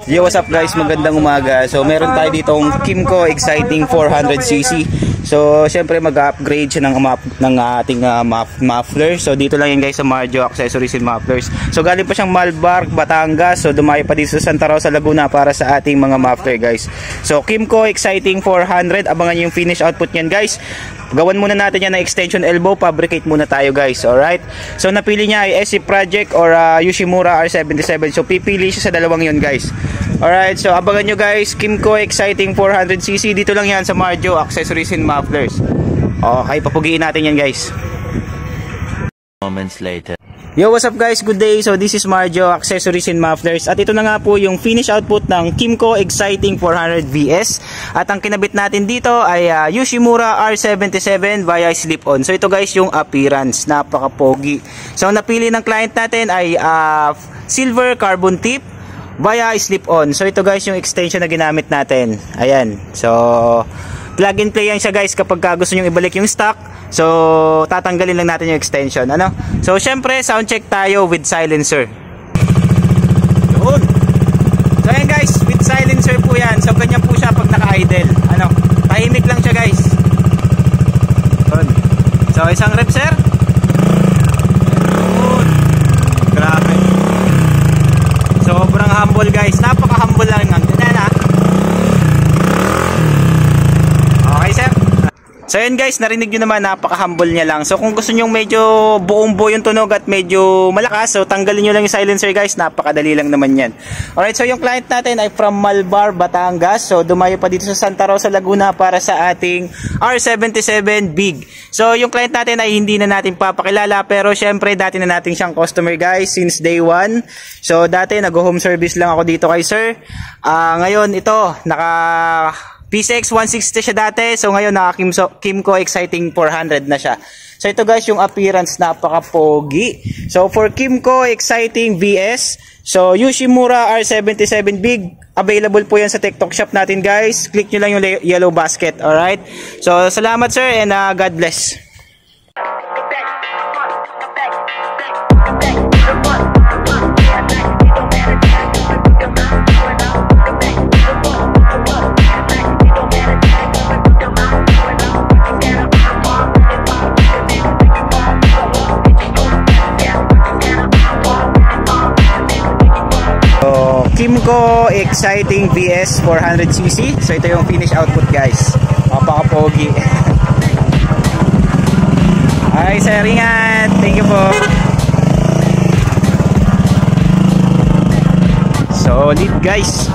Yo, what's up guys? Magandang umaga. So meron tayo ditong Kymco Exciting 400cc. So syempre mag-upgrade siya ng ating muffler. So dito lang yan guys sa Marjo Accessories and Mufflers. So galing pa siyang Malbar, Batangas. So dumayo pa dito sa Santa Rosa, Laguna para sa ating mga muffler guys. So Kymco Exciting 400, abangan niyo yung finish output niyan guys. Gawan muna natin yan ng extension elbow, fabricate muna tayo guys, alright? So napili niya ay SC Project or Yoshimura R77. So pipili siya sa dalawang yun guys. Alright, so abangan nyo guys, Kymco Exciting 400cc, dito lang yan sa Marjo Accessories and Mufflers. Okay, papugiin natin yan guys. Moments later. Yo, what's up guys? Good day. So this is Marjo Accessories and Mufflers. At ito na nga po yung finish output ng Kymco Exciting 400 VS. At ang kinabit natin dito ay Yoshimura R77 via slip-on. So ito guys yung appearance, napaka-pogi. So napili ng client natin ay silver carbon tip via slip-on. So ito guys yung extension na ginamit natin. Ayan. So plug and play yan siya guys kapag gusto nyo ibalik yung stock. So tatanggalin lang natin yung extension, ano? So syempre sound check tayo with silencer. Yun. So ayan guys, with silencer po yan. So ganyan po siya pag naka-idle, ano? Tahimik lang siya guys. Yun. So isang rep sir. Yun. Grabe. Sobrang humble guys. Napaka-humble lang ang ganyan ha. Okay sir. So yun guys, narinig nyo naman, napaka-humble niya lang. So kung gusto nyo medyo buong buo yung tunog at medyo malakas, so tanggalin nyo lang yung silencer guys, napakadali lang naman yan. Alright, so yung client natin ay from Malbar, Batangas. So dumayo pa dito sa Santa Rosa, Laguna para sa ating R77 Big. So yung client natin ay hindi na natin papakilala, pero syempre dati na natin siyang customer guys since day 1. So dati nag-home service lang ako dito kay sir. Ngayon ito, PCX 160 siya dati. So ngayon naka Kymco Exciting 400 na siya. So ito guys yung appearance, napaka-pogi. So for Kymco Exciting VS, so Yoshimura R77 Big, available po yan sa TikTok shop natin guys. Click nyo lang yung yellow basket. Alright. So salamat sir and God bless. Kymco Exciting VS 400cc. So ito yung finish output guys. Napaka-pogi. Ay sir, ingat. Thank you po. Solid guys.